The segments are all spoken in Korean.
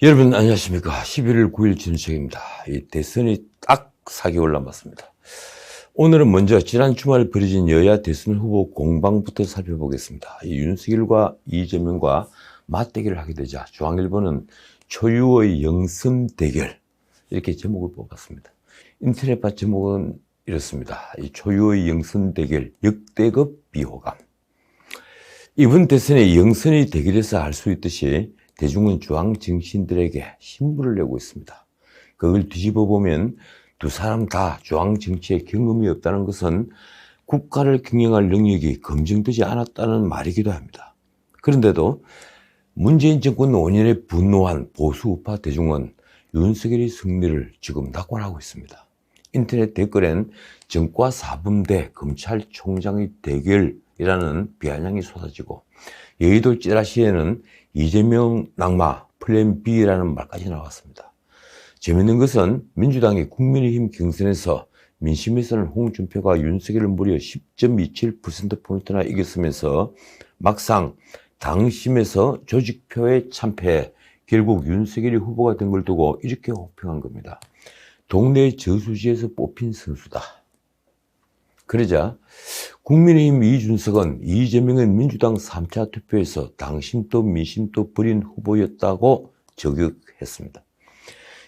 여러분 안녕하십니까. 11월 9일 진우책입니다. 이 대선이 딱 4개월 남았습니다. 오늘은 먼저 지난 주말 벌어진 여야 대선 후보 공방부터 살펴보겠습니다. 이 윤석열과 이재명과 맞대결을 하게 되자 중앙일보는 초유의 영선 대결 이렇게 제목을 뽑았습니다. 인터넷판 제목은 이렇습니다. 이 초유의 영선 대결 역대급 비호감. 이번 대선에 영선이 대결에서 알 수 있듯이 대중은 중앙 정치인들에게 신부를 내고 있습니다. 그걸 뒤집어 보면 두 사람 다 중앙 정치에 경험이 없다는 것은 국가를 경영할 능력이 검증되지 않았다는 말이기도 합니다. 그런데도 문재인 정권 5년에 분노한 보수 우파 대중은 윤석열의 승리를 지금 낙관하고 있습니다. 인터넷 댓글엔 정과 사범대 검찰총장의 대결이라는 비아냥이 쏟아지고 여의도 찌라시에는 이재명 낙마 플랜 B라는 말까지 나왔습니다. 재밌는 것은 민주당이 국민의힘 경선에서 민심에서는 홍준표가 윤석열을 무려 10.27%포인트나 이겼으면서 막상 당심에서 조직표에 참패해 결국 윤석열이 후보가 된 걸 두고 이렇게 호평한 겁니다. 동네 저수지에서 뽑힌 선수다. 그러자 국민의힘 이준석은 이재명은 민주당 3차 투표에서 당심도 민심도 버린 후보였다고 저격했습니다.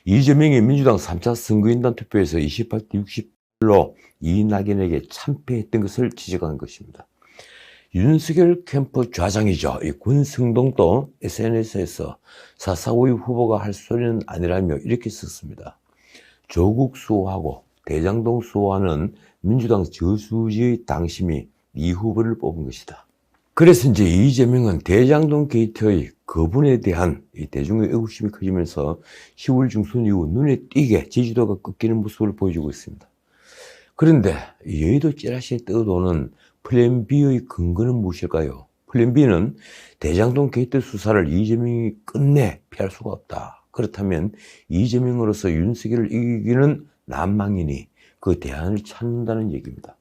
이재명이 민주당 3차 선거인단 투표에서 28대 68로 이낙연에게 참패했던 것을 지적한 것입니다. 윤석열 캠프 좌장이죠. 이 권성동도 SNS에서 4.4.5의 후보가 할 소리는 아니라며 이렇게 썼습니다. 조국 수호하고 대장동 수호하는 민주당 저수지의 당심이 이 후보를 뽑은 것이다. 그래서 이제 이재명은 대장동 게이트의 거분에 대한 이 대중의 의구심이 커지면서 10월 중순 이후 눈에 띄게 지지도가 꺾이는 모습을 보여주고 있습니다. 그런데 여의도 찌라시에 떠도는 플랜 B의 근거는 무엇일까요? 플랜 B는 대장동 게이트 수사를 이재명이 끝내 피할 수가 없다. 그렇다면 이재명으로서 윤석열을 이기기는 난망이니 그 대안을 찾는다는 얘기입니다.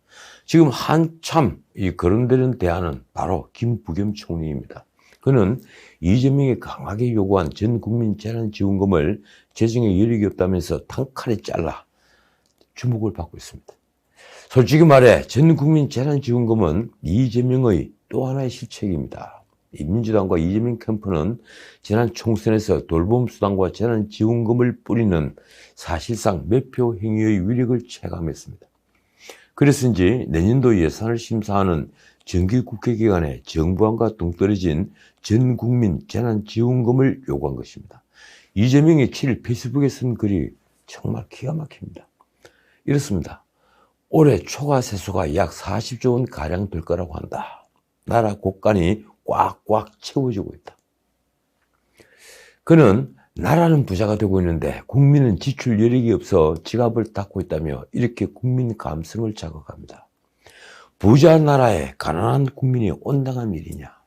지금 한참 거론되는 대안은 바로 김부겸 총리입니다. 그는 이재명이 강하게 요구한 전 국민 재난지원금을 재정에 여력이 없다면서 단칼에 잘라 주목을 받고 있습니다. 솔직히 말해 전 국민 재난지원금은 이재명의 또 하나의 실책입니다. 이 민주당과 이재명 캠프는 지난 총선에서 돌봄수당과 재난지원금을 뿌리는 사실상 매표 행위의 위력을 체감했습니다. 그래서인지 내년도 예산을 심사하는 정기국회기간에 정부안과 동떨어진 전국민 재난지원금을 요구한 것입니다. 이재명이 7일 페이스북에 쓴 글이 정말 기가 막힙니다. 이렇습니다. 올해 초과 세수가 약 40조 원가량 될 거라고 한다. 나라 곳간이 꽉꽉 채워지고 있다. 그는 나라는 부자가 되고 있는데 국민은 지출 여력이 없어 지갑을 닫고 있다며 이렇게 국민 감성을 자극합니다. 부자 나라에 가난한 국민이 온당한 일이냐.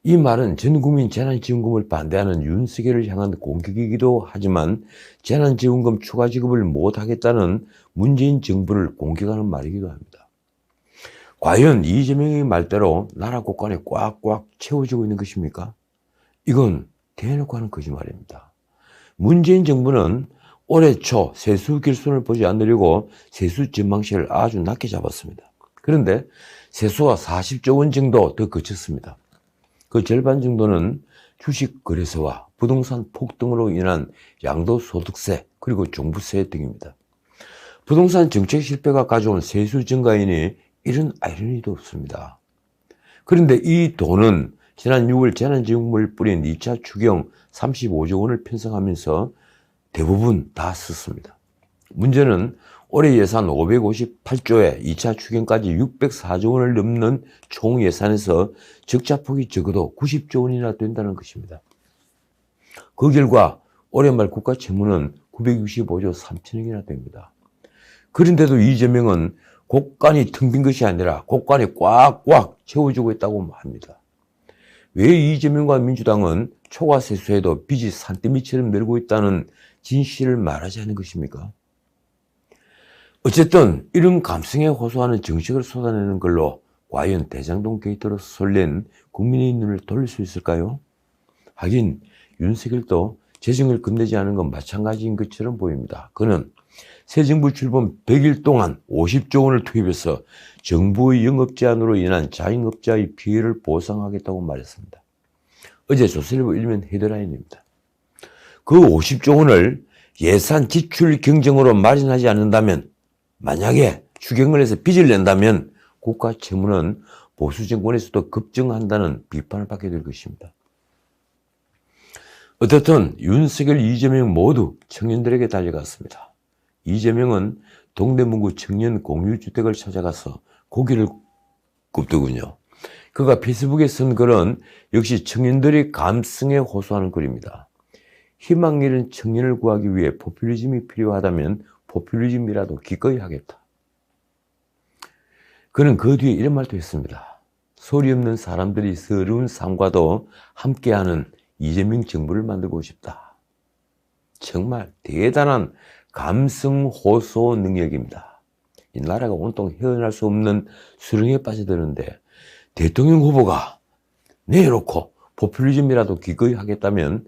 이 말은 전 국민 재난지원금을 반대하는 윤석열을 향한 공격이기도 하지만 재난지원금 추가 지급을 못하겠다는 문재인 정부를 공격하는 말이기도 합니다. 과연 이재명의 말대로 나라 곳간에 꽉꽉 채워지고 있는 것입니까? 이건 대놓고 하는 거짓말입니다. 문재인 정부는 올해 초 세수 결손을 보지 않으려고 세수 전망치를 아주 낮게 잡았습니다. 그런데 세수가 40조 원 정도 더 거쳤습니다. 그 절반 정도는 주식 거래소와 부동산 폭등으로 인한 양도소득세 그리고 종부세 등입니다. 부동산 정책 실패가 가져온 세수 증가이니 이런 아이러니도 없습니다. 그런데 이 돈은 지난 6월 재난지원금을 뿌린 2차 추경 35조 원을 편성하면서 대부분 다 썼습니다. 문제는 올해 예산 558조에 2차 추경까지 604조 원을 넘는 총 예산에서 적자폭이 적어도 90조 원이나 된다는 것입니다. 그 결과 올해 말 국가 채무는 965조 3천억이나 됩니다. 그런데도 이재명은 곳간이 텅 빈 것이 아니라 곳간이 꽉꽉 채워지고 있다고 합니다. 왜 이재명과 민주당은 초과 세수에도 빚이 산더미처럼 늘고 있다는 진실을 말하지 않는 것입니까? 어쨌든 이런 감성에 호소하는 정책을 쏟아내는 걸로 과연 대장동 게이트로 설렌 국민의 눈을 돌릴 수 있을까요? 하긴 윤석열도 재정을 끝내지 않은 건 마찬가지인 것처럼 보입니다. 그는 새 정부 출범 100일 동안 50조 원을 투입해서 정부의 영업 제한으로 인한 자영업자의 피해를 보상하겠다고 말했습니다. 어제 조선일보 일면 헤드라인입니다. 그 50조 원을 예산 지출 경정으로 마련하지 않는다면, 만약에 추경을 해서 빚을 낸다면 국가 채무는 보수 정권에서도 급증한다는 비판을 받게 될 것입니다. 어떻든 윤석열, 이재명 모두 청년들에게 달려갔습니다. 이재명은 동대문구 청년 공유주택을 찾아가서 고기를 굽더군요. 그가 페이스북에 쓴 글은 역시 청년들이 감성에 호소하는 글입니다. 희망 잃은 청년을 구하기 위해 포퓰리즘이 필요하다면 포퓰리즘이라도 기꺼이 하겠다. 그는 그 뒤에 이런 말도 했습니다. 소리 없는 사람들이 서러운 삶과도 함께하는 이재명 정부를 만들고 싶다. 정말 대단한 감성 호소 능력입니다. 이 나라가 온통 헤어날 수 없는 수렁에 빠져드는데 대통령 후보가 내놓고 포퓰리즘이라도 기꺼이 하겠다면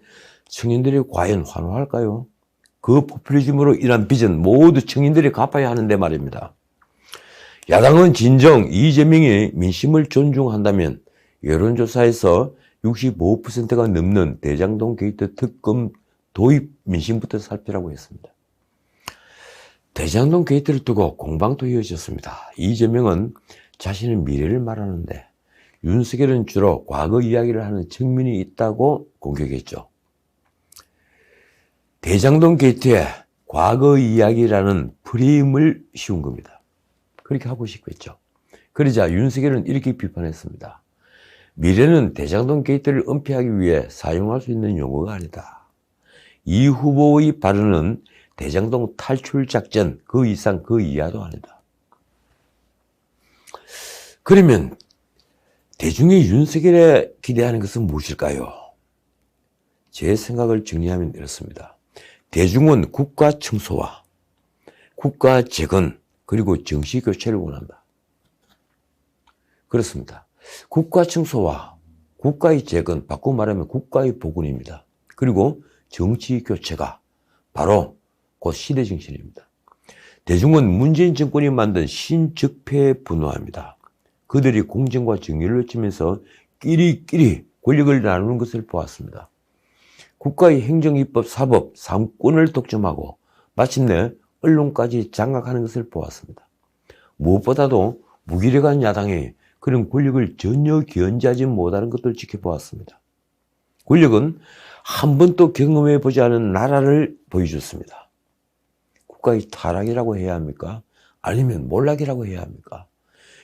청년들이 과연 환호할까요? 그 포퓰리즘으로 인한 빚은 모두 청년들이 갚아야 하는데 말입니다. 야당은 진정 이재명이 민심을 존중한다면 여론조사에서 65%가 넘는 대장동 게이트 특검 도입 민심부터 살피라고 했습니다. 대장동 게이트를 두고 공방도 이어졌습니다. 이재명은 자신의 미래를 말하는데 윤석열은 주로 과거 이야기를 하는 측면이 있다고 공격했죠. 대장동 게이트에 과거 이야기라는 프레임을 씌운 겁니다. 그렇게 하고 싶겠죠. 그러자 윤석열은 이렇게 비판했습니다. 미래는 대장동 게이트를 은폐하기 위해 사용할 수 있는 용어가 아니다. 이 후보의 발언은 대장동 탈출 작전 그 이상 그 이하도 아니다. 그러면 대중이 윤석열에 기대하는 것은 무엇일까요? 제 생각을 정리하면 이렇습니다. 대중은 국가 청소와 국가 재건 그리고 정치 교체를 원한다. 그렇습니다. 국가 청소와 국가의 재건, 바꾸고 말하면 국가의 복원입니다. 그리고 정치 교체가 바로 곧 시대 정신입니다. 대중은 문재인 정권이 만든 신적폐에 분노합니다. 그들이 공정과 정의를 외치면서 끼리끼리 권력을 나누는 것을 보았습니다. 국가의 행정, 입법, 사법, 삼권을 독점하고 마침내 언론까지 장악하는 것을 보았습니다. 무엇보다도 무기력한 야당이 그런 권력을 전혀 견제하지 못하는 것을 지켜보았습니다. 권력은 한 번도 경험해보지 않은 나라를 보여줬습니다. 국가의 타락이라고 해야 합니까? 아니면 몰락이라고 해야 합니까?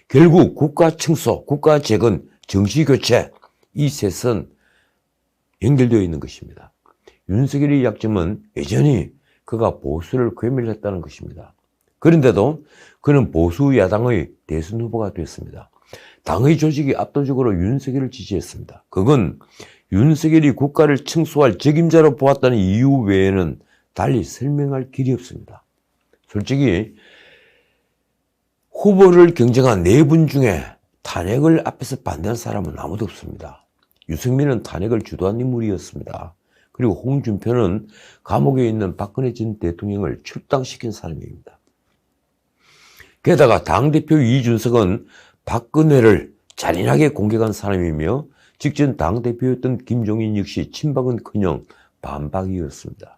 결국 국가 청소, 국가 재건, 정치 교체 이 셋은 연결되어 있는 것입니다. 윤석열의 약점은 여전히 그가 보수를 괴멸했다는 것입니다. 그런데도 그는 보수 야당의 대선 후보가 됐습니다. 당의 조직이 압도적으로 윤석열을 지지했습니다. 그건 윤석열이 국가를 청소할 책임자로 보았다는 이유 외에는 달리 설명할 길이 없습니다. 솔직히 후보를 경쟁한 4분 중에 탄핵을 앞에서 반대한 사람은 아무도 없습니다. 유승민은 탄핵을 주도한 인물이었습니다. 그리고 홍준표는 감옥에 있는 박근혜 전 대통령을 출당시킨 사람입니다. 게다가 당대표 이준석은 박근혜를 잔인하게 공격한 사람이며 직전 당대표였던 김종인 역시 친박은커녕 반박이었습니다.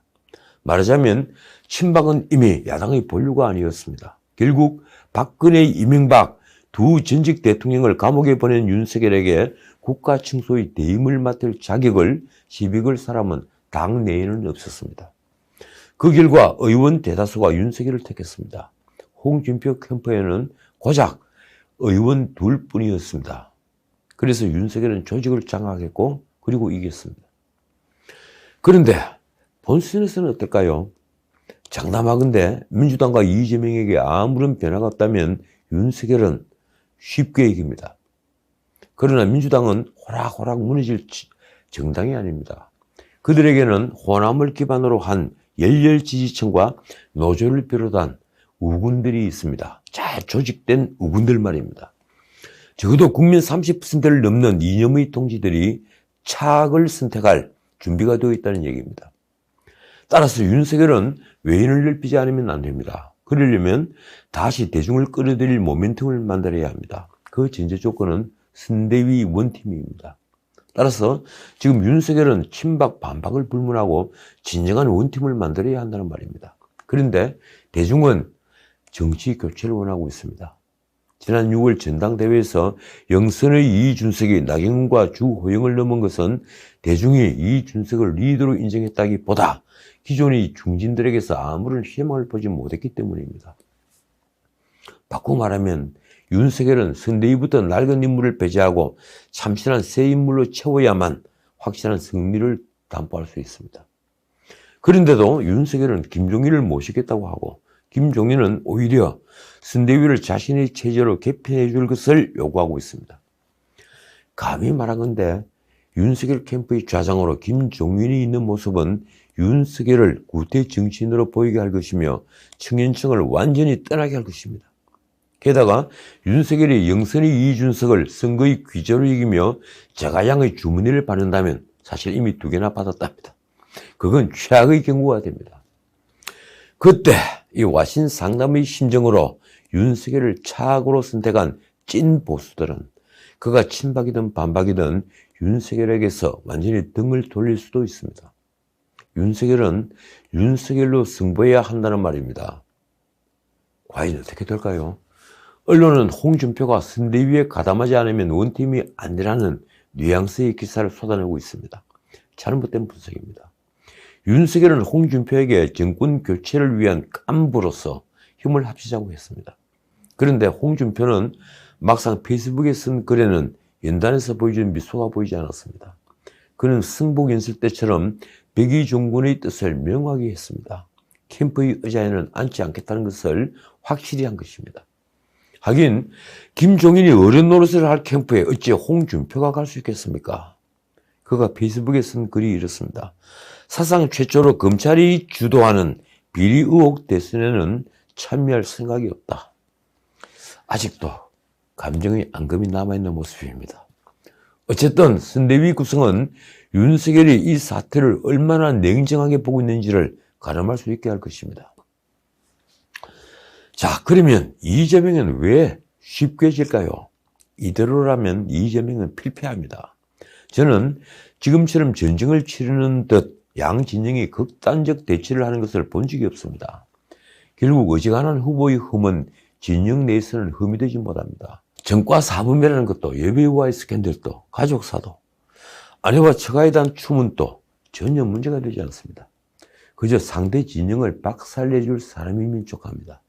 말하자면 친박은 이미 야당의 본류가 아니었습니다. 결국 박근혜, 이명박 두 전직 대통령을 감옥에 보낸 윤석열에게 국가 청소의 대임을 맡을 자격을 시비 걸 사람은 당 내에는 없었습니다. 그 결과 의원 대다수가 윤석열을 택했습니다. 홍준표 캠프에는 고작 의원 2뿐이었습니다. 그래서 윤석열은 조직을 장악했고 그리고 이겼습니다. 그런데 본선에서는 어떨까요? 장담하건대 민주당과 이재명에게 아무런 변화가 없다면 윤석열은 쉽게 이깁니다. 그러나 민주당은 호락호락 무너질 정당이 아닙니다. 그들에게는 호남을 기반으로 한 열렬 지지층과 노조를 비롯한 우군들이 있습니다. 잘 조직된 우군들 말입니다. 적어도 국민 30%를 넘는 이념의 동지들이 차악을 선택할 준비가 되어 있다는 얘기입니다. 따라서 윤석열은 외인을 넓히지 않으면 안 됩니다. 그러려면 다시 대중을 끌어들일 모멘텀을 만들어야 합니다. 그 전제 조건은 선대위 원팀입니다. 따라서 지금 윤석열은 친박 반박을 불문하고 진정한 원팀을 만들어야 한다는 말입니다. 그런데 대중은 정치 교체를 원하고 있습니다. 지난 6월 전당대회에서 영선의 이준석이 나경원과 주호영을 넘은 것은 대중이 이준석을 리더로 인정했다기보다 기존의 중진들에게서 아무런 희망을 보지 못했기 때문입니다. 바꾸고 말하면 윤석열은 선대위부터 낡은 인물을 배제하고 참신한 새 인물로 채워야만 확실한 승리를 담보할 수 있습니다. 그런데도 윤석열은 김종인을 모시겠다고 하고 김종인은 오히려 선대위를 자신의 체제로 개편해 줄 것을 요구하고 있습니다. 감히 말하건대 윤석열 캠프의 좌장으로 김종인이 있는 모습은 윤석열을 구태 정치인으로 보이게 할 것이며 청년층을 완전히 떠나게 할 것입니다. 게다가 윤석열이 영선의 이준석을 선거의 귀재로 이기며 제가양의 주머니를 받는다면 사실 이미 2개나 받았답니다. 그건 최악의 경우가 됩니다. 그때 이 와신 상담의 심정으로 윤석열을 차악으로 선택한 찐 보수들은 그가 친박이든 반박이든 윤석열에게서 완전히 등을 돌릴 수도 있습니다. 윤석열은 윤석열로 승부해야 한다는 말입니다. 과연 어떻게 될까요? 언론은 홍준표가 선대위에 가담하지 않으면 원팀이 안 되라는 뉘앙스의 기사를 쏟아내고 있습니다. 잘못된 분석입니다. 윤석열은 홍준표에게 정권 교체를 위한 깐부로서 힘을 합치자고 했습니다. 그런데 홍준표는 막상 페이스북에 쓴 글에는 연단에서 보여준 미소가 보이지 않았습니다. 그는 승복 연설 때처럼 백의종군의 뜻을 명확히 했습니다. 캠프의 의자에는 앉지 않겠다는 것을 확실히 한 것입니다. 하긴 김종인이 어른 노릇을 할 캠프에 어찌 홍준표가 갈 수 있겠습니까? 그가 페이스북에 쓴 글이 이렇습니다. 사상 최초로 검찰이 주도하는 비리 의혹 대선에는 참여할 생각이 없다. 아직도 감정의 앙금이 남아있는 모습입니다. 어쨌든 선대위 구성은 윤석열이 이 사태를 얼마나 냉정하게 보고 있는지를 가늠할 수 있게 할 것입니다. 자, 그러면 이재명은 왜 쉽게 질까요? 이대로라면 이재명은 필패합니다. 저는 지금처럼 전쟁을 치르는 듯 양 진영이 극단적 대치를 하는 것을 본 적이 없습니다. 결국 어지간한 후보의 흠은 진영 내에서는 흠이 되지 못합니다. 정과 사범이라는 것도 여배우와의 스캔들도 가족사도 아내와 처가에 대한 추문도 전혀 문제가 되지 않습니다. 그저 상대 진영을 박살내줄 사람이면 족합니다.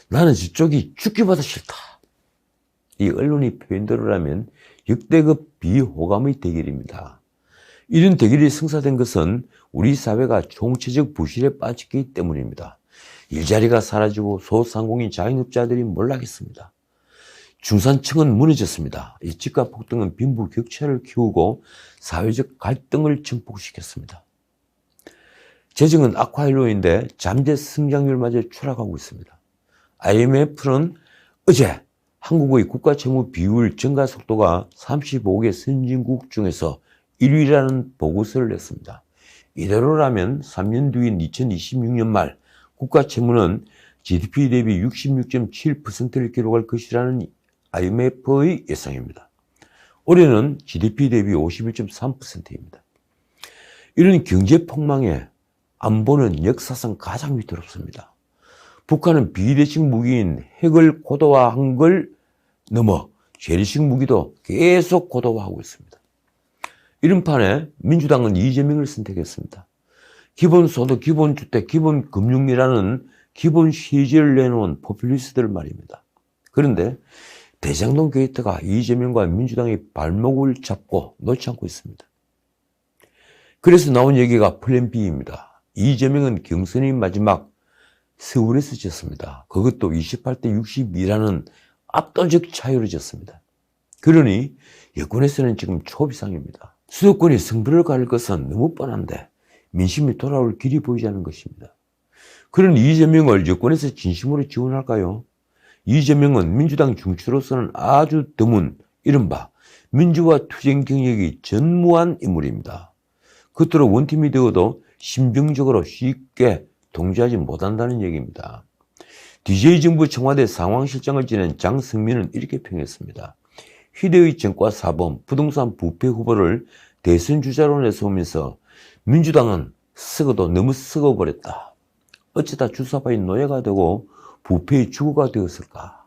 나는 저쪽이 죽기보다 싫다. 이 언론의 표현대로라면 역대급 비호감의 대결입니다. 이런 대결이 성사된 것은 우리 사회가 총체적 부실에 빠졌기 때문입니다. 일자리가 사라지고 소상공인 자영업자들이 몰락했습니다. 중산층은 무너졌습니다. 이 집값 폭등은 빈부격차를 키우고 사회적 갈등을 증폭시켰습니다. 재정은 악화일로인데 잠재 성장률마저 추락하고 있습니다. IMF는 어제 한국의 국가채무 비율 증가 속도가 35개 선진국 중에서 1위라는 보고서를 냈습니다. 이대로라면 3년 뒤인 2026년 말 국가채무는 GDP 대비 66.7%를 기록할 것이라는 IMF의 예상입니다. 올해는 GDP 대비 51.3%입니다. 이런 경제폭망에 안보는 역사상 가장 위태롭습니다. 북한은 비대식 무기인 핵을 고도화한 걸 넘어 재래식 무기도 계속 고도화하고 있습니다. 이런 판에 민주당은 이재명을 선택했습니다. 기본소득, 기본주택, 기본금융이라는 기본 시제를 내놓은 포퓰리스트들 말입니다. 그런데 대장동 게이트가 이재명과 민주당의 발목을 잡고 놓지 않고 있습니다. 그래서 나온 얘기가 플랜 B입니다. 이재명은 경선의 마지막 서울에서 졌습니다. 그것도 28대 62라는 압도적 차이로 졌습니다. 그러니 여권에서는 지금 초비상입니다. 수도권이 승부를 가릴 것은 너무 뻔한데 민심이 돌아올 길이 보이지 않는 것입니다. 그런 이재명을 여권에서 진심으로 지원할까요? 이재명은 민주당 중추로서는 아주 드문 이른바 민주화 투쟁 경력이 전무한 인물입니다. 그토록 원팀이 되어도 심정적으로 쉽게 통제하지 못한다는 얘기입니다. DJ 정부 청와대 상황실장을 지낸 장성민은 이렇게 평했습니다. 희대의 정과 사범, 부동산 부패 후보를 대선 주자로 내세우면서 민주당은 썩어도 너무 썩어버렸다. 어쩌다 주사바의 노예가 되고 부패의 주구가 되었을까?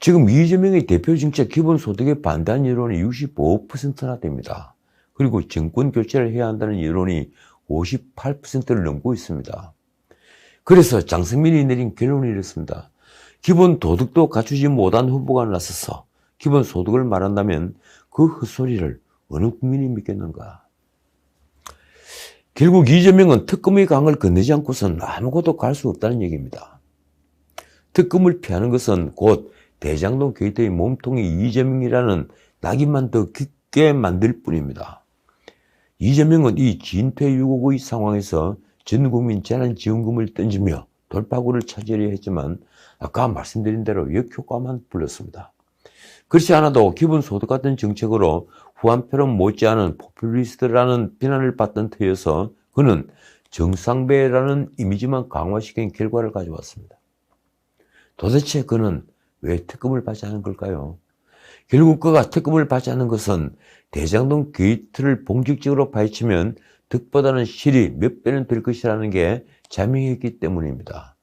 지금 이재명의 대표 정책 기본소득에 반대하는 여론이 65%나 됩니다. 그리고 정권 교체를 해야 한다는 여론이 58%를 넘고 있습니다. 그래서 장성민이 내린 결론이 이렇습니다. 기본도덕도 갖추지 못한 후보가 나서서 기본소득을 말한다면 그 헛소리를 어느 국민이 믿겠는가? 결국 이재명은 특검의 강을 건너지 않고선 아무것도 갈 수 없다는 얘기입니다. 특검을 피하는 것은 곧 대장동 게이트의 몸통이 이재명이라는 낙인만 더 깊게 만들 뿐입니다. 이재명은 이 진퇴유곡의 상황에서 전 국민 재난지원금을 던지며 돌파구를 찾으려 했지만 아까 말씀드린 대로 역효과만 불렀습니다. 그렇지 않아도 기본소득 같은 정책으로 후한표론 못지않은 포퓰리스트라는 비난을 받던 터여서 그는 정상배라는 이미지만 강화시킨 결과를 가져왔습니다. 도대체 그는 왜 특검을 받지 않은 걸까요? 결국 그가 특검을 받지 않는 것은 대장동 게이트를 본격적으로 파헤치면 득보다는 실이 몇 배는 될 것이라는 게 자명했기 때문입니다.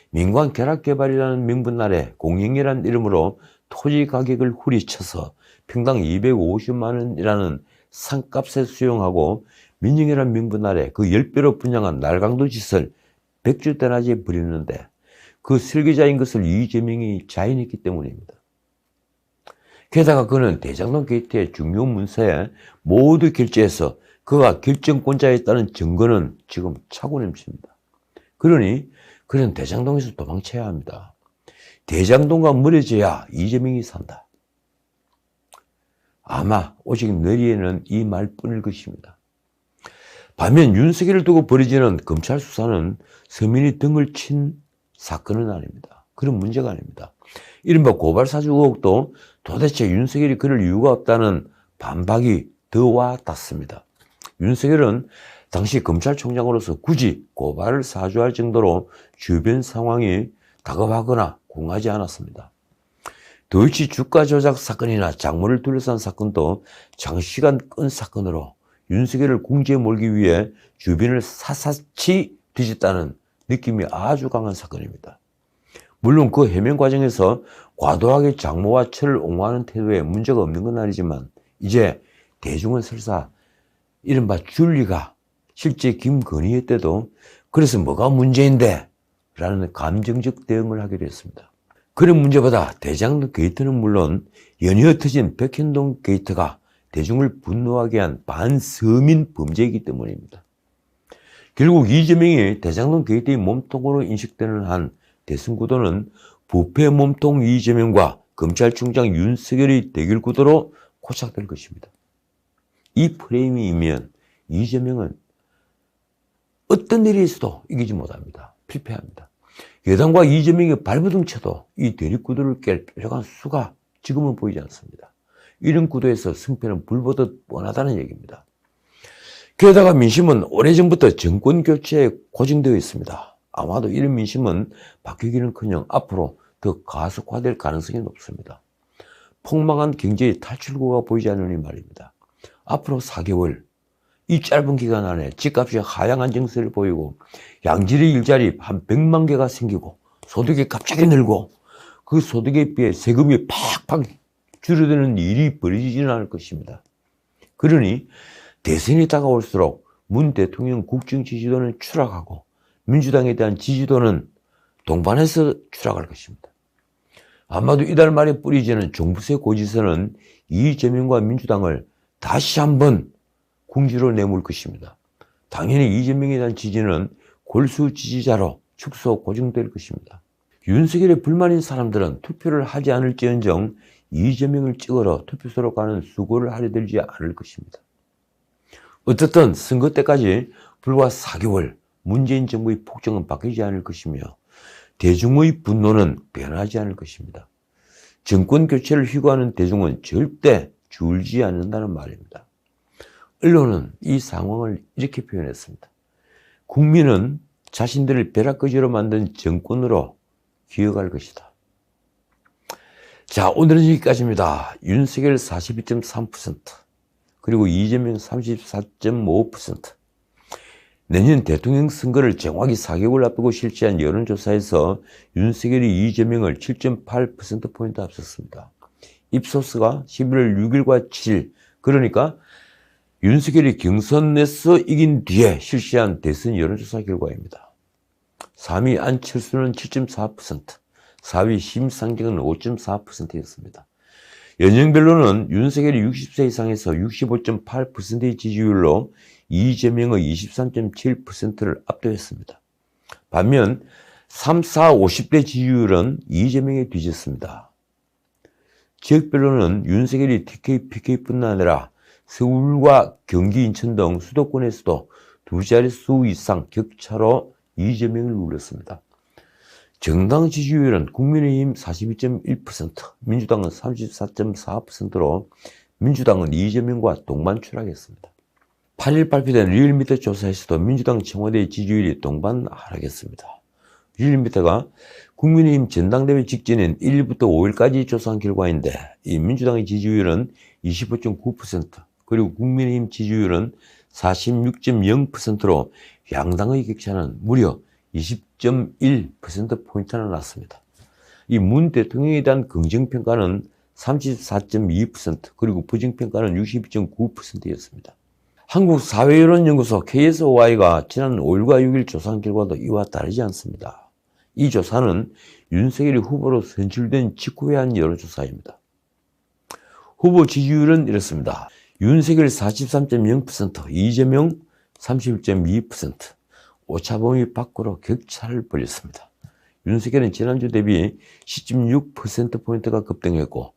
민관 결합개발이라는 명분 아래 공영이라는 이름으로 토지 가격을 후리쳐서 평당 250만 원이라는 상값에 수용하고 민영이라는 명분 아래 그 10배로 분양한 날강도 짓을 백주대낮에 부리는데 그 설계자인 것을 이재명이 자인했기 때문입니다. 게다가 그는 대장동 게이트의 중요 문서에 모두 결제해서 그가 결정권자였다는 증거는 지금 차고 넘칩니다. 그러니 그는 대장동에서 도망쳐야 합니다. 대장동과 멀어져야 이재명이 산다. 아마 오직 내리에는 이 말뿐일 것입니다. 반면 윤석열을 두고 벌어지는 검찰 수사는 서민이 등을 친 사건은 아닙니다. 그런 문제가 아닙니다. 이른바 고발사주 의혹도 도대체 윤석열이 그럴 이유가 없다는 반박이 더 와 닿습니다. 윤석열은 당시 검찰총장으로서 굳이 고발을 사주할 정도로 주변 상황이 다급하거나 궁하지 않았습니다. 도이치 주가 조작 사건이나 장모를 둘러싼 사건도 장시간 끈 사건으로 윤석열을 궁지에 몰기 위해 주변을 샅샅이 뒤졌다는 느낌이 아주 강한 사건입니다. 물론 그 해명 과정에서 과도하게 장모와 처를 옹호하는 태도에 문제가 없는 건 아니지만 이제 대중은 설사 이른바 줄리가 실제 김건희의 때도 그래서 뭐가 문제인데? 라는 감정적 대응을 하기로 했습니다. 그런 문제보다 대장동 게이트는 물론 연이어 터진 백현동 게이트가 대중을 분노하게 한 반서민 범죄이기 때문입니다. 결국 이재명이 대장동 게이트의 몸통으로 인식되는 한 대선 구도는 부패 몸통 이재명과 검찰총장 윤석열의 대결 구도로 고착될 것입니다. 이 프레임이면 이재명은 어떤 일이 있어도 이기지 못합니다. 필패합니다. 여당과 이재명의 발버둥쳐도 이 대립구도를 깰 뾰족한 수가 지금은 보이지 않습니다. 이런 구도에서 승패는 불보듯 뻔하다는 얘기입니다. 게다가 민심은 오래전부터 정권 교체에 고정되어 있습니다. 아마도 이런 민심은 바뀌기는커녕 앞으로 더 가속화될 가능성이 높습니다. 폭망한 경제의 탈출구가 보이지 않으니 말입니다. 앞으로 4개월, 이 짧은 기간 안에 집값이 하향한 증세를 보이고 양질의 일자리 한 100만 개가 생기고 소득이 갑자기 늘고 그 소득에 비해 세금이 팍팍 줄어드는 일이 벌어지지는 않을 것입니다. 그러니 대선이 다가올수록 문 대통령 국정 지지도는 추락하고 민주당에 대한 지지도는 동반해서 추락할 것입니다. 아마도 이달 말에 뿌리지는 종부세 고지서는 이재명과 민주당을 다시 한번 궁지로 내몰 것입니다. 당연히 이재명에 대한 지지는 골수 지지자로 축소 고정될 것입니다. 윤석열에 불만인 사람들은 투표를 하지 않을지언정 이재명을 찍으러 투표소로 가는 수고를 하려 들지 않을 것입니다. 어쨌든 선거 때까지 불과 4개월 문재인 정부의 폭정은 바뀌지 않을 것이며 대중의 분노는 변하지 않을 것입니다. 정권 교체를 희구하는 대중은 절대 줄지 않는다는 말입니다. 언론은 이 상황을 이렇게 표현했습니다. 국민은 자신들을 벼락거지로 만든 정권으로 기억할 것이다. 자, 오늘은 여기까지입니다. 윤석열 42.3%, 그리고 이재명 34.5%. 내년 대통령 선거를 정확히 4개월 앞두고 실시한 여론조사에서 윤석열이 이재명을 7.8%포인트 앞섰습니다. 입소스가 11월 6일과 7일, 그러니까 윤석열이 경선에서 이긴 뒤에 실시한 대선 여론조사 결과입니다. 3위 안철수는 7.4%, 4위 심상정은 5.4%였습니다. 연령별로는 윤석열이 60세 이상에서 65.8%의 지지율로 이재명의 23.7%를 압도했습니다. 반면 3, 4, 50대 지지율은 이재명에 뒤졌습니다. 지역별로는 윤석열이 TK, PK뿐만 아니라 서울과 경기, 인천 등 수도권에서도 두 자릿수 이상 격차로 이재명을 눌렀습니다. 정당 지지율은 국민의힘 42.1%, 민주당은 34.4%로 민주당은 이재명과 동반 추락했습니다. 8일 발표된 리얼미터 조사에서도 민주당 청와대 지지율이 동반 하락했습니다. 리얼미터가 국민의힘 전당대회 직전인 1일부터 5일까지 조사한 결과인데, 이 민주당의 지지율은 25.9%, 그리고 국민의힘 지지율은 46.0%로 양당의 격차는 무려 20.1%포인트나 났습니다. 이 문 대통령에 대한 긍정평가는 34.2%, 그리고 부정평가는 62.9%였습니다. 한국사회여론연구소 KSOI가 지난 5일과 6일 조사한 결과도 이와 다르지 않습니다. 이 조사는 윤석열이 후보로 선출된 직후에 한 여론조사입니다. 후보 지지율은 이렇습니다. 윤석열 43.0%, 이재명 31.2%, 오차범위 밖으로 격차를 벌였습니다. 윤석열은 지난주 대비 10.6%포인트가 급등했고,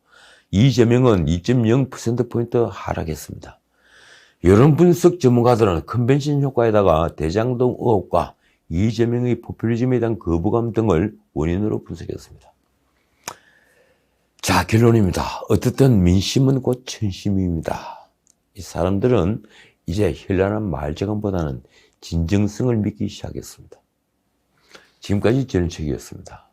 이재명은 2.0%포인트 하락했습니다. 여론 분석 전문가들은 컨벤션 효과에다가 대장동 의혹과 이재명의 포퓰리즘에 대한 거부감 등을 원인으로 분석했습니다. 자, 결론입니다. 어떻든 민심은 곧 천심입니다. 이 사람들은 이제 현란한 말재간보다는 진정성을 믿기 시작했습니다. 지금까지 전인책이었습니다.